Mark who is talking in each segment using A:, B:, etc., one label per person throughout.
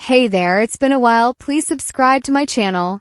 A: Hey there, it's been a while. Please subscribe to my channel.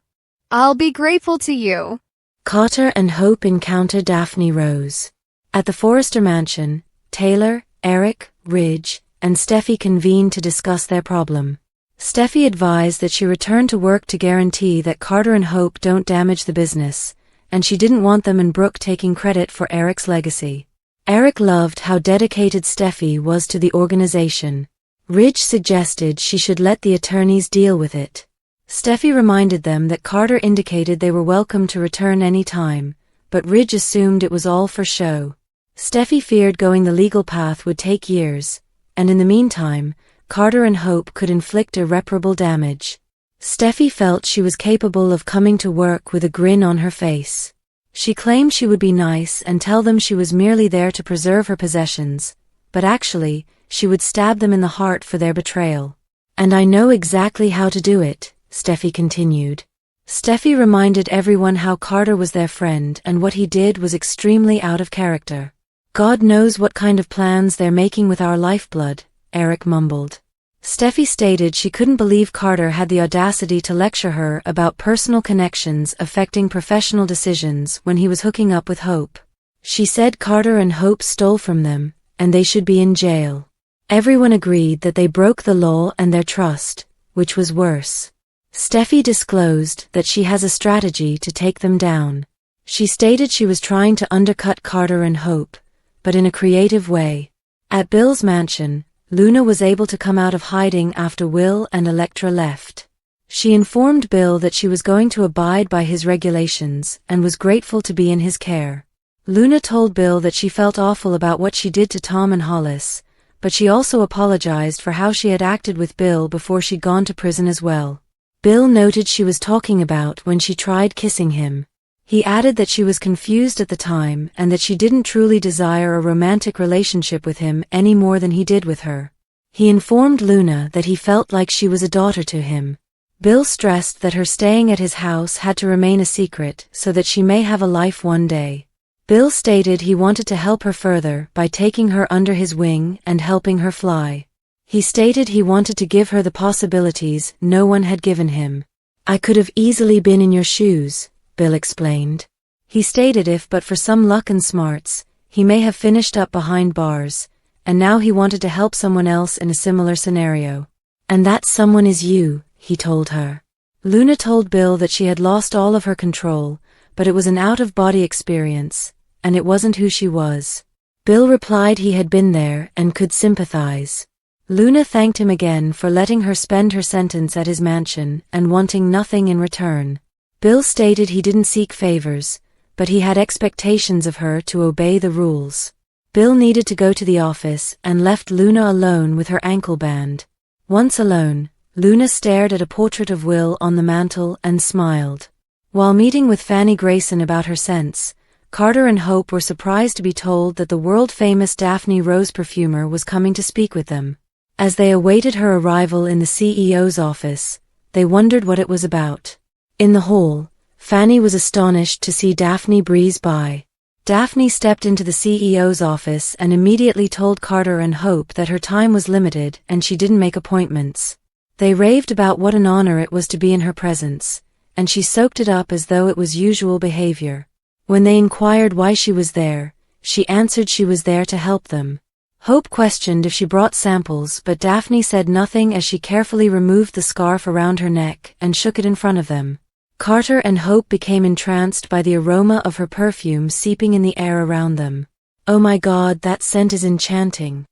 A: I'll be grateful to you.
B: Carter and Hope encounter Daphne Rose. At the Forrester mansion, Taylor, Eric, Ridge, and Steffi convene to discuss their problem. Steffi advised that she return to work to guarantee that Carter and Hope don't damage the business, and she didn't want them and Brooke taking credit for Eric's legacy. Eric loved how dedicated Steffi was to the organization. Ridge suggested she should let the attorneys deal with it. Steffi reminded them that Carter indicated they were welcome to return any time, but Ridge assumed it was all for show. Steffi feared going the legal path would take years, and in the meantime, Carter and Hope could inflict irreparable damage. Steffi felt she was capable of coming to work with a grin on her face. She claimed she would be nice and tell them she was merely there to preserve her possessions, but actually, she would stab them in the heart for their betrayal. "And I know exactly how to do it," Steffi continued. Steffi reminded everyone how Carter was their friend and what he did was extremely out of character. "God knows what kind of plans they're making with our lifeblood," Eric mumbled. Steffi stated she couldn't believe Carter had the audacity to lecture her about personal connections affecting professional decisions when he was hooking up with Hope. She said Carter and Hope stole from them, and they should be in jail. Everyone agreed that they broke the law and their trust, which was worse. Steffi disclosed that she has a strategy to take them down. She stated she was trying to undercut Carter and Hope, but in a creative way. At Bill's mansion, Luna was able to come out of hiding after Will and Elektra left. She informed Bill that she was going to abide by his regulations and was grateful to be in his care. Luna told Bill that she felt awful about what she did to Tom and Hollis, but she also apologized for how she had acted with Bill before she'd gone to prison as well. Bill noted she was talking about when she tried kissing him. He added that she was confused at the time and that she didn't truly desire a romantic relationship with him any more than he did with her. He informed Luna that he felt like she was a daughter to him. Bill stressed that her staying at his house had to remain a secret so that she may have a life one day. Bill stated he wanted to help her further by taking her under his wing and helping her fly. He stated he wanted to give her the possibilities no one had given him. "I could have easily been in your shoes," Bill explained. He stated if but for some luck and smarts, he may have finished up behind bars, and now he wanted to help someone else in a similar scenario. "And that someone is you," he told her. Luna told Bill that she had lost all of her control, but it was an out-of-body experience, and it wasn't who she was. Bill replied he had been there and could sympathize. Luna thanked him again for letting her spend her sentence at his mansion and wanting nothing in return. Bill stated he didn't seek favors, but he had expectations of her to obey the rules. Bill needed to go to the office and left Luna alone with her ankle band. Once alone, Luna stared at a portrait of Will on the mantel and smiled. While meeting with Fanny Grayson about her scents, Carter and Hope were surprised to be told that the world-famous Daphne Rose perfumer was coming to speak with them. As they awaited her arrival in the CEO's office, they wondered what it was about. In the hall, Fanny was astonished to see Daphne breeze by. Daphne stepped into the CEO's office and immediately told Carter and Hope that her time was limited and she didn't make appointments. They raved about what an honor it was to be in her presence, and she soaked it up as though it was usual behavior. When they inquired why she was there, she answered she was there to help them. Hope questioned if she brought samples, but Daphne said nothing as she carefully removed the scarf around her neck and shook it in front of them. Carter and Hope became entranced by the aroma of her perfume seeping in the air around them. "Oh my God, that scent is enchanting,"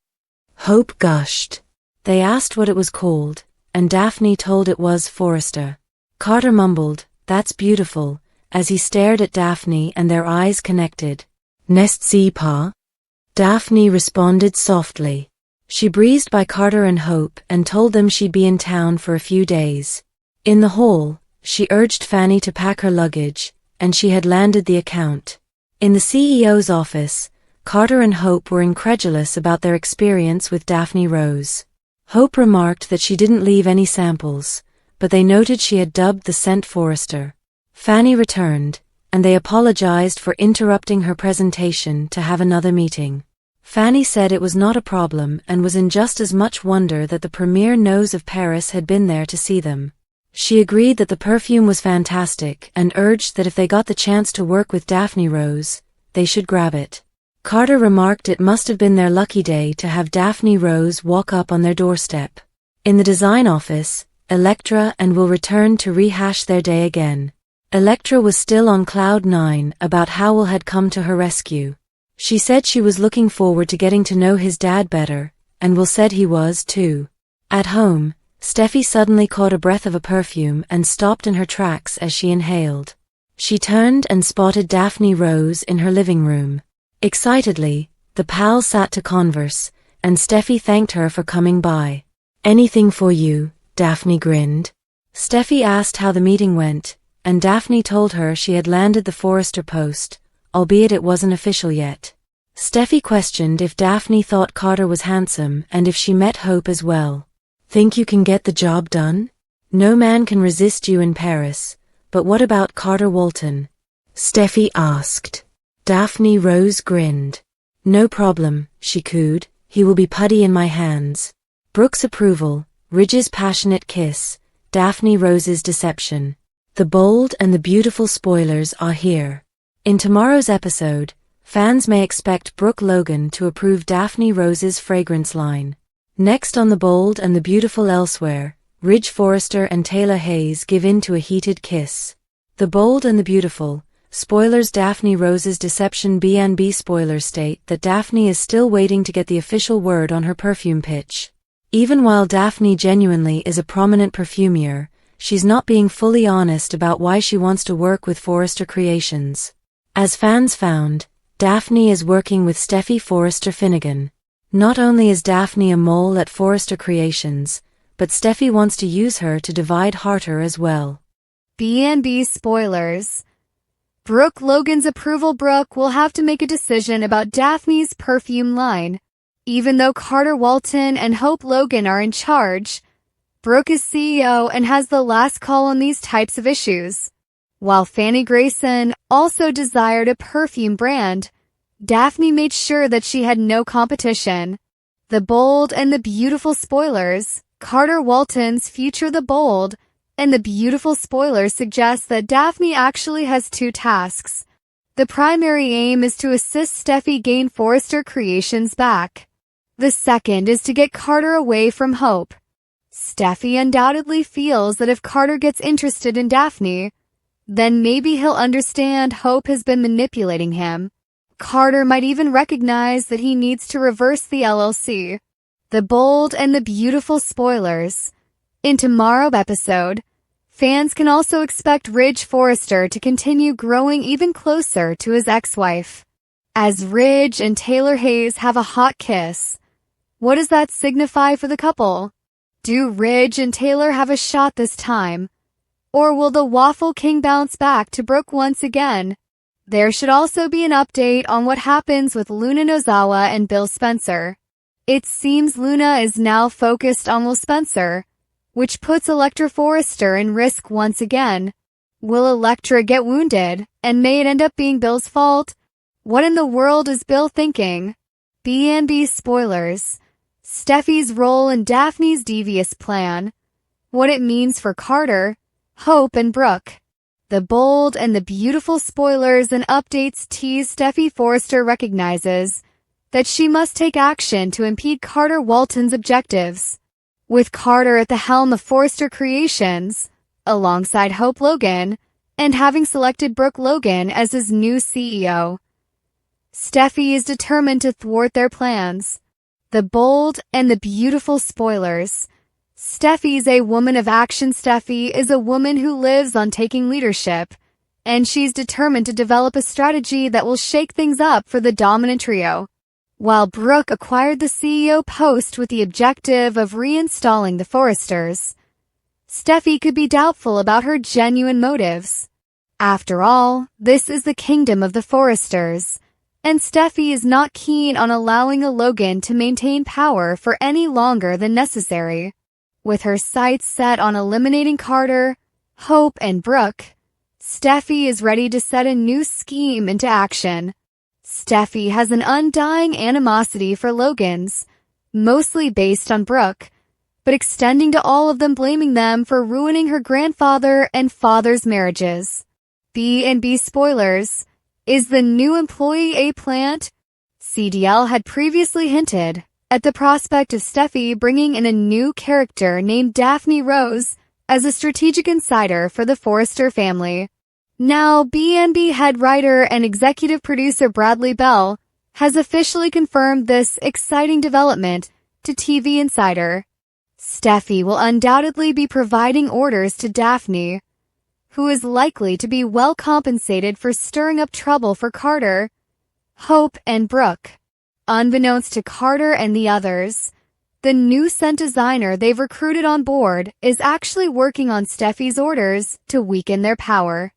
B: Hope gushed. They asked what it was called, and Daphne told it was Forrester. Carter mumbled, "That's beautiful," as he stared at Daphne and their eyes connected. "Nest pa?" Daphne responded softly. She breezed by Carter and Hope and told them she'd be in town for a few days. In the hall, she urged Fanny to pack her luggage, and she had landed the account. In the CEO's office, Carter and Hope were incredulous about their experience with Daphne Rose. Hope remarked that she didn't leave any samples, but they noted she had dubbed the scent Forrester. Fanny returned, and they apologized for interrupting her presentation to have another meeting. Fanny said it was not a problem and was in just as much wonder that the premier nose of Paris had been there to see them. She agreed that the perfume was fantastic and urged that if they got the chance to work with Daphne Rose, they should grab it. Carter remarked it must have been their lucky day to have Daphne Rose walk up on their doorstep. In the design office, Electra and Will returned to rehash their day again. Electra was still on cloud 9 about how Will had come to her rescue. She said she was looking forward to getting to know his dad better, and Will said he was too. At home, Steffi suddenly caught a breath of a perfume and stopped in her tracks as she inhaled. She turned and spotted Daphne Rose in her living room. Excitedly, the pals sat to converse, and Steffi thanked her for coming by. "Anything for you?" Daphne grinned. Steffi asked how the meeting went, and Daphne told her she had landed the Forrester post, albeit it wasn't official yet. Steffi questioned if Daphne thought Carter was handsome and if she met Hope as well. "Think you can get the job done? No man can resist you in Paris, but what about Carter Walton?" Steffi asked. Daphne Rose grinned. "No problem," she cooed, "he will be putty in my hands." Brooke's approval, Ridge's passionate kiss, Daphne Rose's deception. The bold and the beautiful spoilers are here. In tomorrow's episode, fans may expect Brooke Logan to approve Daphne Rose's fragrance line. Next on The Bold and the Beautiful elsewhere, Ridge Forrester and Taylor Hayes give in to a heated kiss. The Bold and the Beautiful, spoilers Daphne Rose's deception. B&B spoilers state that Daphne is still waiting to get the official word on her perfume pitch. Even while Daphne genuinely is a prominent perfumier, she's not being fully honest about why she wants to work with Forrester Creations. As fans found, Daphne is working with Steffi Forrester Finnegan. Not only is Daphne a mole at Forrester Creations, but Steffi wants to use her to divide Harter as well.
A: B&B spoilers. Brooke Logan's approval. Brooke will have to make a decision about Daphne's perfume line. Even though Carter Walton and Hope Logan are in charge, Brooke is CEO and has the last call on these types of issues. While Fanny Grayson also desired a perfume brand, Daphne made sure that she had no competition. The Bold and the Beautiful spoilers, Carter Walton's future. The Bold and the Beautiful spoilers suggest that Daphne actually has two tasks. The primary aim is to assist Steffi gain Forrester Creations back. The second is to get Carter away from Hope. Steffi undoubtedly feels that if Carter gets interested in Daphne, then maybe he'll understand Hope has been manipulating him. Carter might even recognize that he needs to reverse the LLC. The Bold and the Beautiful spoilers. In tomorrow's episode, fans can also expect Ridge Forrester to continue growing even closer to his ex-wife. As Ridge and Taylor Hayes have a hot kiss, what does that signify for the couple? Do Ridge and Taylor have a shot this time? Or will the Waffle King bounce back to Brooke once again? There should also be an update on what happens with Luna Nozawa and Bill Spencer. It seems Luna is now focused on Will Spencer, which puts Electra Forrester in risk once again. Will Electra get wounded, and may it end up being Bill's fault? What in the world is Bill thinking? B&B spoilers. Steffi's role in Daphne's devious plan. What it means for Carter, Hope and Brooke. The Bold and the Beautiful spoilers and updates tease Steffi Forrester recognizes that she must take action to impede Carter Walton's objectives. With Carter at the helm of Forrester Creations, alongside Hope Logan, and having selected Brooke Logan as his new CEO, Steffi is determined to thwart their plans. The Bold and the Beautiful spoilers. Steffi's a woman of action. Steffi is a woman who lives on taking leadership, and she's determined to develop a strategy that will shake things up for the dominant trio. While Brooke acquired the CEO post with the objective of reinstalling the Forresters, Steffi could be doubtful about her genuine motives. After all, this is the kingdom of the Forresters, and Steffi is not keen on allowing a Logan to maintain power for any longer than necessary. With her sights set on eliminating Carter, Hope, and Brooke, Steffi is ready to set a new scheme into action. Steffi has an undying animosity for Logans, mostly based on Brooke, but extending to all of them, blaming them for ruining her grandfather and father's marriages. B&B spoilers. Is the new employee a plant? CDL had previously hinted at the prospect of Steffi bringing in a new character named Daphne Rose as a strategic insider for the Forrester family. Now, B&B head writer and executive producer Bradley Bell has officially confirmed this exciting development to TV Insider. Steffi will undoubtedly be providing orders to Daphne, who is likely to be well compensated for stirring up trouble for Carter, Hope, and Brooke. Unbeknownst to Carter and the others, the new scent designer they've recruited on board is actually working on Steffi's orders to weaken their power.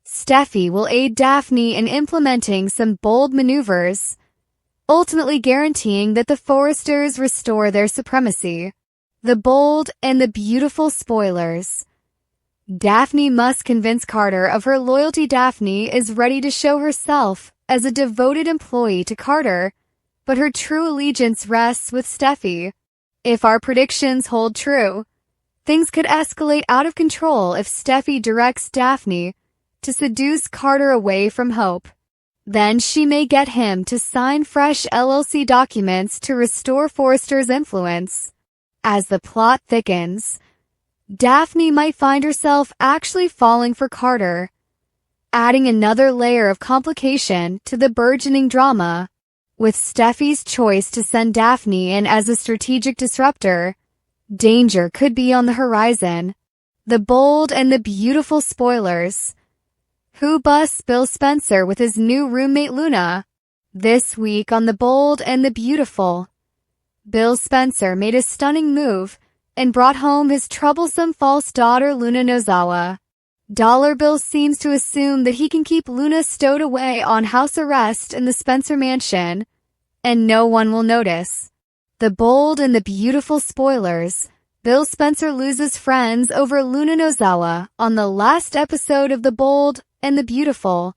A: Steffi will aid Daphne in implementing some bold maneuvers, ultimately guaranteeing that the Forresters restore their supremacy. The bold and the beautiful spoilers. Daphne must convince Carter of her loyalty. Daphne is ready to show herself as a devoted employee to Carter, but her true allegiance rests with Steffi. If our predictions hold true, things could escalate out of control if Steffi directs Daphne to seduce Carter away from Hope. Then she may get him to sign fresh LLC documents to restore Forrester's influence. As the plot thickens, Daphne might find herself actually falling for Carter, adding another layer of complication to the burgeoning drama. With Steffi's choice to send Daphne in as a strategic disruptor, danger could be on the horizon. The bold and the beautiful spoilers. Who busts Bill Spencer with his new roommate Luna? This week on The Bold and the Beautiful, Bill Spencer made a stunning move and brought home his troublesome false daughter Luna Nozawa. Dollar Bill seems to assume that he can keep Luna stowed away on house arrest in the Spencer mansion, and no one will notice. The bold and the beautiful spoilers. Bill Spencer loses friends over Luna Nozawa on the last episode of The Bold and the Beautiful.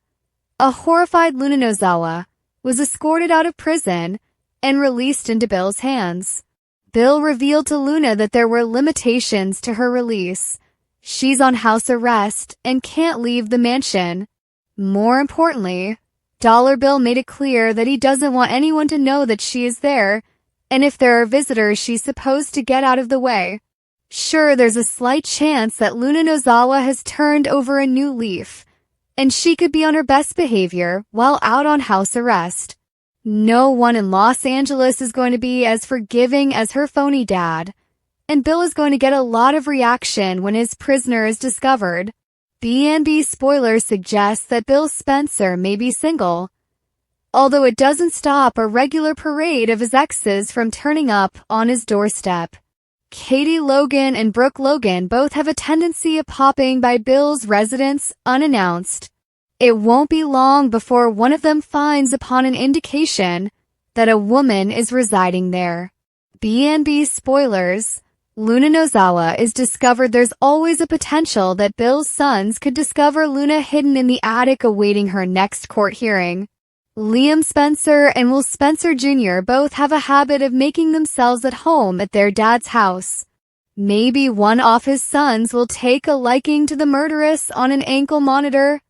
A: A horrified Luna Nozawa was escorted out of prison and released into Bill's hands. Bill revealed to Luna that there were limitations to her release. She's on house arrest and can't leave the mansion. More importantly, Dollar Bill made it clear that he doesn't want anyone to know that she is there, and if there are visitors, she's supposed to get out of the way. Sure, there's a slight chance that Luna Nozawa has turned over a new leaf, and she could be on her best behavior while out on house arrest. No one in Los Angeles is going to be as forgiving as her phony dad, and Bill is going to get a lot of reaction when his prisoner is discovered. B&B spoilers suggest that Bill Spencer may be single, although it doesn't stop a regular parade of his exes from turning up on his doorstep. Katie Logan and Brooke Logan both have a tendency of popping by Bill's residence unannounced. It won't be long before one of them finds upon an indication that a woman is residing there. B&B spoilers. Luna Nozawa is discovered. There's always a potential that Bill's sons could discover Luna hidden in the attic awaiting her next court hearing. Liam Spencer and Will Spencer Jr. both have a habit of making themselves at home at their dad's house. Maybe one of his sons will take a liking to the murderess on an ankle monitor.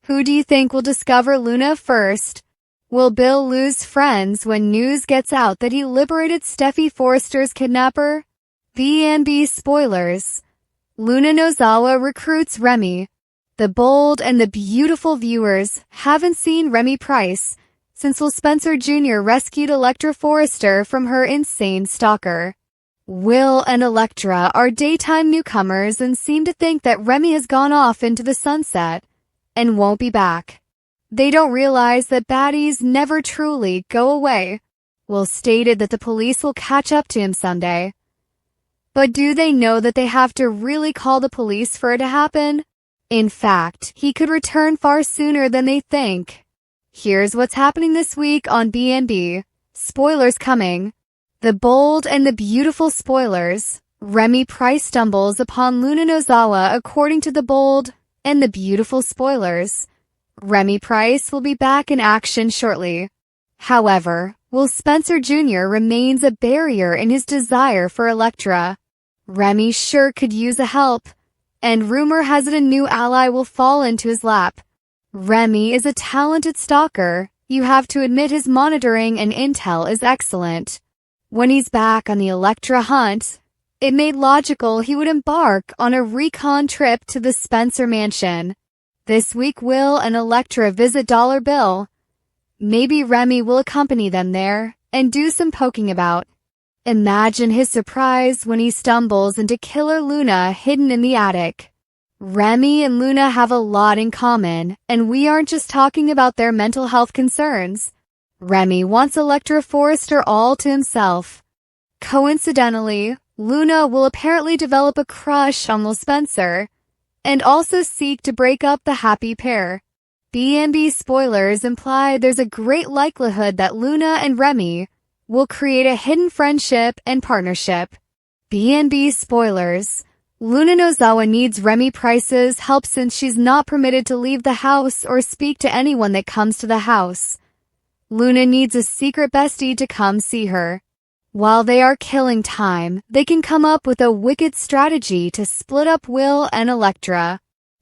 A: Who do you think will discover Luna first? Will Bill lose friends when news gets out that he liberated Steffi Forrester's kidnapper? B&B spoilers. Luna Nozawa recruits Remy. The bold and the beautiful viewers haven't seen Remy Price since Will Spencer Jr. rescued Electra Forrester from her insane stalker. Will and Electra are daytime newcomers and seem to think that Remy has gone off into the sunset and won't be back. They don't realize that baddies never truly go away. Will stated that the police will catch up to him someday. But do they know that they have to really call the police for it to happen? In fact, he could return far sooner than they think. Here's what's happening this week on B&B. Spoilers coming. The bold and the beautiful spoilers. Remy Price stumbles upon Luna Nozawa according to the bold and the beautiful spoilers. Remy Price will be back in action shortly. However, Will Spencer Jr. remains a barrier in his desire for Elektra. Remy sure could use a help, and rumor has it a new ally will fall into his lap. Remy is a talented stalker. You have to admit his monitoring and intel is excellent. When he's back on the Elektra hunt, it made logical he would embark on a recon trip to the Spencer mansion. This week Will and Elektra visit Dollar Bill. Maybe Remy will accompany them there and do some poking about. Imagine his surprise when he stumbles into Killer Luna hidden in the attic. Remy and Luna have a lot in common, and we aren't just talking about their mental health concerns. Remy wants Elektra Forrester all to himself. Coincidentally, Luna will apparently develop a crush on Will Spencer, and also seek to break up the happy pair. B&B spoilers imply there's a great likelihood that Luna and Remy will create a hidden friendship and partnership. B&B spoilers. Luna Nozawa needs Remy Price's help since she's not permitted to leave the house or speak to anyone that comes to the house. Luna needs a secret bestie to come see her. While they are killing time, they can come up with a wicked strategy to split up Will and Elektra.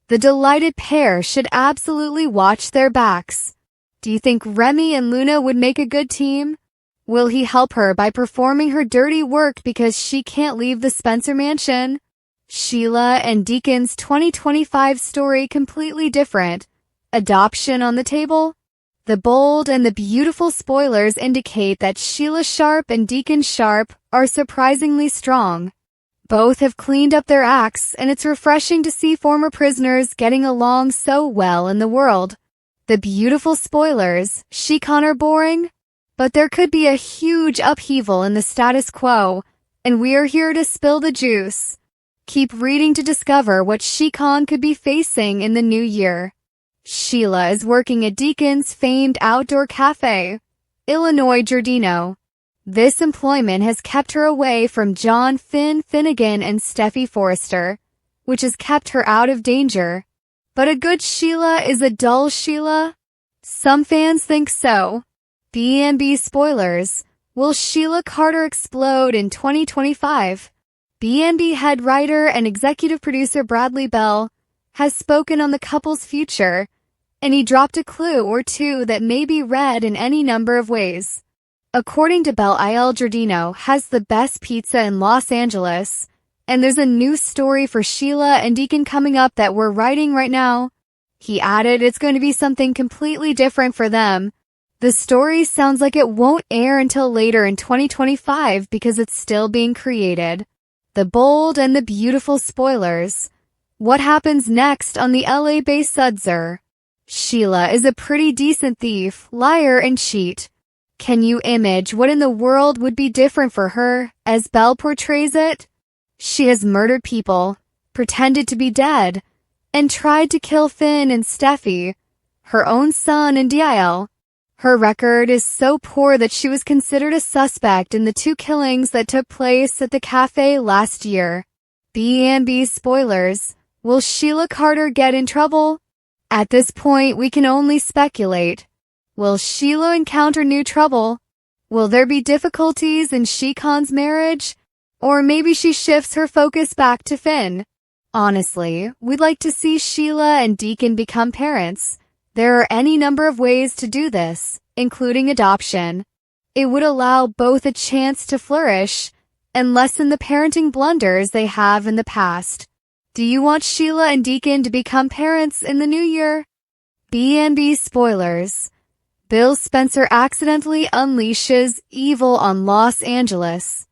A: The delighted pair should absolutely watch their backs. Do you think Remy and Luna would make a good team? Will he help her by performing her dirty work because she can't leave the Spencer mansion? Sheila and Deacon's 2025 story completely different. Adoption on the table? The bold and the beautiful spoilers indicate that Sheila Sharp and Deacon Sharp are surprisingly strong. Both have cleaned up their acts, and it's refreshing to see former prisoners getting along so well in the world. The beautiful spoilers, Shikon are boring, but there could be a huge upheaval in the status quo, and we are here to spill the juice. Keep reading to discover what Shikon could be facing in the new year. Sheila is working at Deacon's famed outdoor cafe, Illinois Giardino. This employment has kept her away from John Finnegan and Steffi Forrester, which has kept her out of danger. But a good Sheila is a dull Sheila? Some fans think so. B&B spoilers. Will Sheila Carter explode in 2025? B&B head writer and executive producer Bradley Bell has spoken on the couple's future, and he dropped a clue or two that may be read in any number of ways. According to Bell, Il Giardino has the best pizza in Los Angeles, and there's a new story for Sheila and Deacon coming up that we're writing right now. He added it's going to be something completely different for them. The story sounds like it won't air until later in 2025 because it's still being created. The bold and the beautiful spoilers. What happens next on the LA-based Sudzer? Sheila is a pretty decent thief, liar, and cheat. Can you imagine what in the world would be different for her, as Belle portrays it? She has murdered people, pretended to be dead, and tried to kill Finn and Steffi, her own son and Dil. Her record is so poor that she was considered a suspect in the 2 killings that took place at the cafe last year. B&B spoilers. Will Sheila Carter get in trouble? At this point, we can only speculate. Will Sheila encounter new trouble? Will there be difficulties in Shikon's marriage? Or maybe she shifts her focus back to Finn. Honestly, we'd like to see Sheila and Deacon become parents. There are any number of ways to do this, including adoption. It would allow both a chance to flourish and lessen the parenting blunders they have in the past. Do you want Sheila and Deacon to become parents in the new year? B&B spoilers. Bill Spencer accidentally unleashes evil on Los Angeles.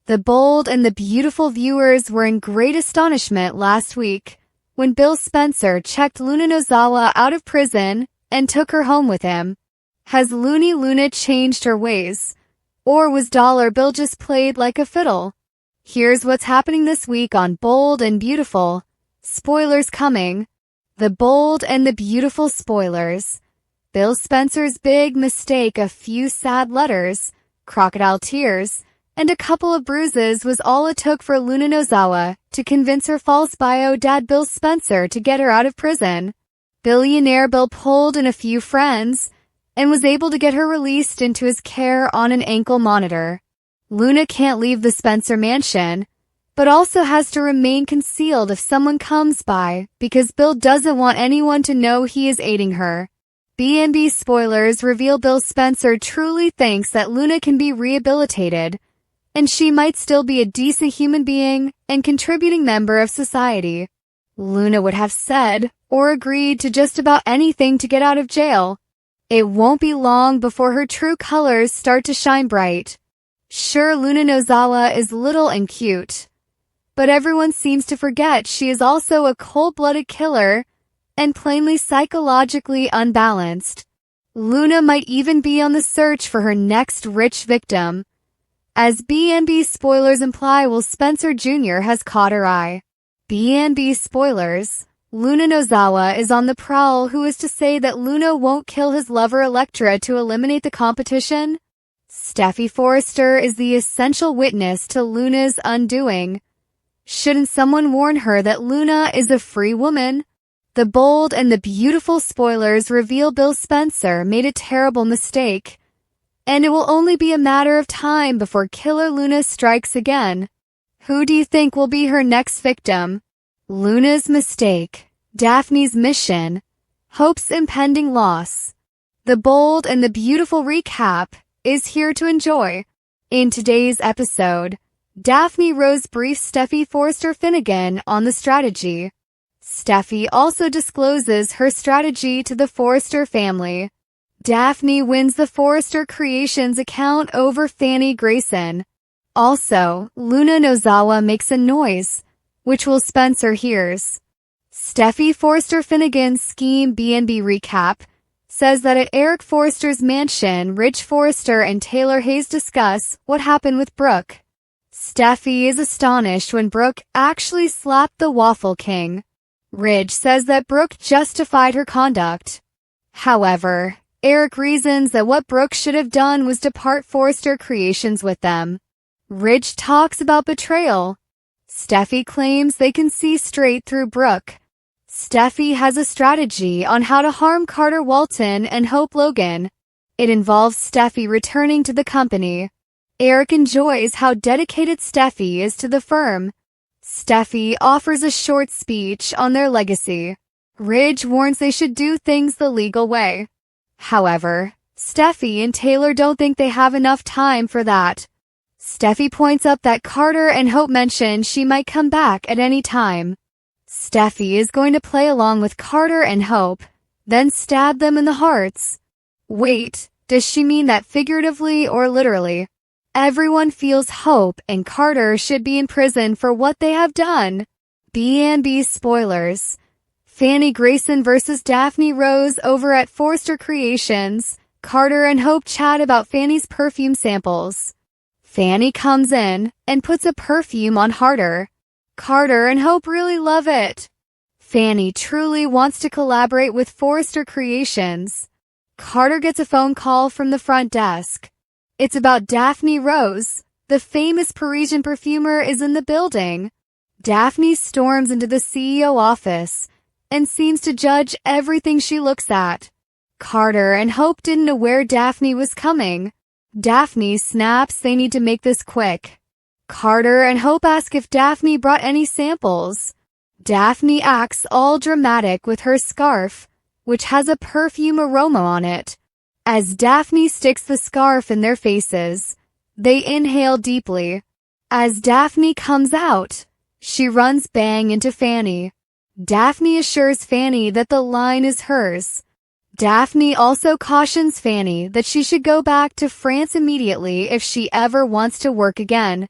A: The bold and the beautiful viewers were in great astonishment last week when Bill Spencer checked Luna Nozawa out of prison and took her home with him. Has Looney Luna changed her ways? Or was Dollar Bill just played like a fiddle? Here's what's happening this week on Bold and Beautiful. Spoilers coming. The bold and the beautiful spoilers. Bill Spencer's big mistake, a few sad letters, crocodile tears, and a couple of bruises was all it took for Luna Nozawa to convince her false bio dad Bill Spencer to get her out of prison. Billionaire Bill pulled in a few friends and was able to get her released into his care on an ankle monitor. Luna can't leave the Spencer mansion, but also has to remain concealed if someone comes by because Bill doesn't want anyone to know he is aiding her. B&B spoilers reveal Bill Spencer truly thinks that Luna can be rehabilitated, and she might still be a decent human being and contributing member of society. Luna would have said or agreed to just about anything to get out of jail. It won't be long before her true colors start to shine bright. Sure, Luna Nozawa is little and cute, but everyone seems to forget she is also a cold-blooded killer and plainly psychologically unbalanced. Luna might even be on the search for her next rich victim. As B&B spoilers imply, Will Spencer Jr. has caught her eye. B&B spoilers, Luna Nozawa is on the prowl. Who is to say that Luna won't kill his lover Elektra to eliminate the competition? Steffi Forrester is the essential witness to Luna's undoing. Shouldn't someone warn her that Luna is a free woman? The bold and the beautiful spoilers reveal Bill Spencer made a terrible mistake, and it will only be a matter of time before Killer Luna strikes again. Who do you think will be her next victim? Luna's mistake, Daphne's mission, Hope's impending loss. The bold and the beautiful recap is here to enjoy. In today's episode, Daphne Rose briefs Steffi Forrester Finnegan on the strategy. Steffi also discloses her strategy to the Forrester family. Daphne wins the Forrester Creations account over Fanny Grayson. Also, Luna Nozawa makes a noise, which Will Spencer hears. Steffi Forrester Finnegan's scheme B&B recap says that at Eric Forrester's mansion, Ridge Forrester and Taylor Hayes discuss what happened with Brooke. Steffi is astonished when Brooke actually slapped the Waffle King. Ridge says that Brooke justified her conduct. However, Eric reasons that what Brooke should have done was depart Forrester Creations with them. Ridge talks about betrayal. Steffi claims they can see straight through Brooke. Steffi has a strategy on how to harm Carter Walton and Hope Logan. It involves Steffi returning to the company. Eric enjoys how dedicated Steffi is to the firm. Steffi offers a short speech on their legacy. Ridge warns they should do things the legal way. However, Steffi and Taylor don't think they have enough time for that. Steffi points up that Carter and Hope mention she might come back at any time. Steffi is going to play along with Carter and Hope, then stab them in the hearts. Wait, does she mean that figuratively or literally? Everyone feels Hope and Carter should be in prison for what they have done. B&B spoilers. Fanny Grayson versus Daphne Rose over at Forrester Creations. Carter and Hope chat about Fanny's perfume samples. Fanny comes in and puts a perfume on Carter. Carter and Hope really love it. Fanny truly wants to collaborate with Forrester Creations. Carter gets a phone call from the front desk. It's about Daphne Rose. The famous Parisian perfumer is in the building. Daphne storms into the CEO office and seems to judge everything she looks at. Carter and Hope didn't know where Daphne was coming. Daphne snaps they need to make this quick. Carter and Hope ask if Daphne brought any samples. Daphne acts all dramatic with her scarf, which has a perfume aroma on it. As Daphne sticks the scarf in their faces, they inhale deeply. As Daphne comes out, she runs bang into Fanny. Daphne assures Fanny that the line is hers. Daphne also cautions Fanny that she should go back to France immediately if she ever wants to work again.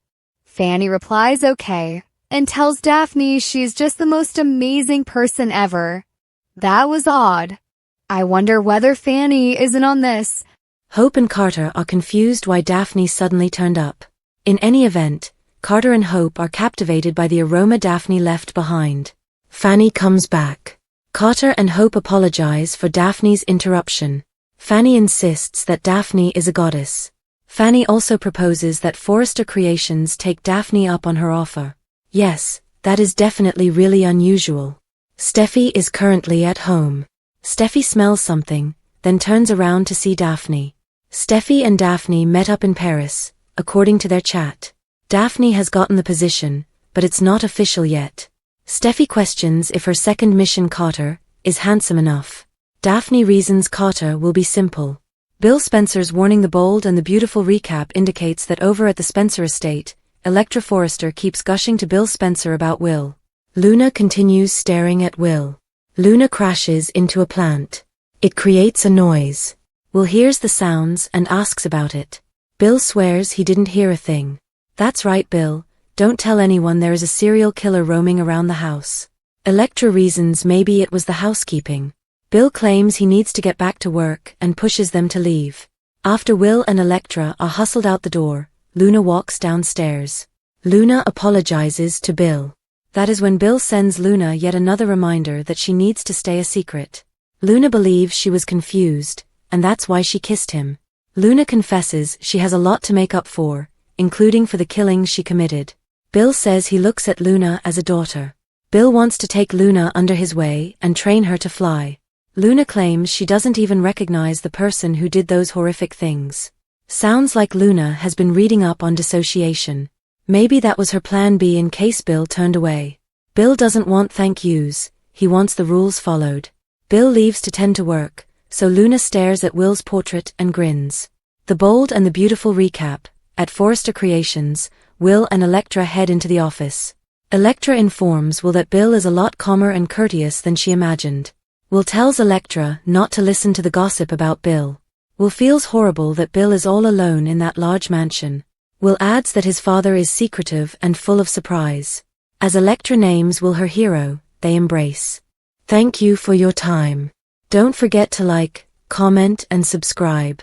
A: Fanny replies okay, and tells Daphne she's just the most amazing person ever. That was odd. I wonder whether Fanny isn't on this.
B: Hope and Carter are confused why Daphne suddenly turned up. In any event, Carter and Hope are captivated by the aroma Daphne left behind. Fanny comes back. Carter and Hope apologize for Daphne's interruption. Fanny insists that Daphne is a goddess. Fanny also proposes that Forrester Creations take Daphne up on her offer. Yes, that is definitely really unusual. Steffi is currently at home. Steffi smells something, then turns around to see Daphne. Steffi and Daphne met up in Paris, according to their chat. Daphne has gotten the position, but it's not official yet. Steffi questions if her second mission Carter is handsome enough. Daphne reasons Carter will be simple. Bill Spencer's Warning the Bold and the Beautiful recap indicates that over at the Spencer estate, Electra Forrester keeps gushing to Bill Spencer about Will. Luna continues staring at Will. Luna crashes into a plant. It creates a noise. Will hears the sounds and asks about it. Bill swears he didn't hear a thing. That's right, Bill, don't tell anyone there is a serial killer roaming around the house. Electra reasons maybe it was the housekeeping. Bill claims he needs to get back to work and pushes them to leave. After Will and Electra are hustled out the door, Luna walks downstairs. Luna apologizes to Bill. That is when Bill sends Luna yet another reminder that she needs to stay a secret. Luna believes she was confused, and that's why she kissed him. Luna confesses she has a lot to make up for, including for the killings she committed. Bill says he looks at Luna as a daughter. Bill wants to take Luna under his wing and train her to fly. Luna claims she doesn't even recognize the person who did those horrific things. Sounds like Luna has been reading up on dissociation. Maybe that was her plan B in case Bill turned away. Bill doesn't want thank yous, he wants the rules followed. Bill leaves to tend to work, so Luna stares at Will's portrait and grins. The Bold and the Beautiful recap. At Forrester Creations, Will and Electra head into the office. Electra informs Will that Bill is a lot calmer and courteous than she imagined. Will tells Electra not to listen to the gossip about Bill. Will feels horrible that Bill is all alone in that large mansion. Will adds that his father is secretive and full of surprise. As Electra names Will her hero, they embrace. Thank you for your time. Don't forget to like, comment and subscribe.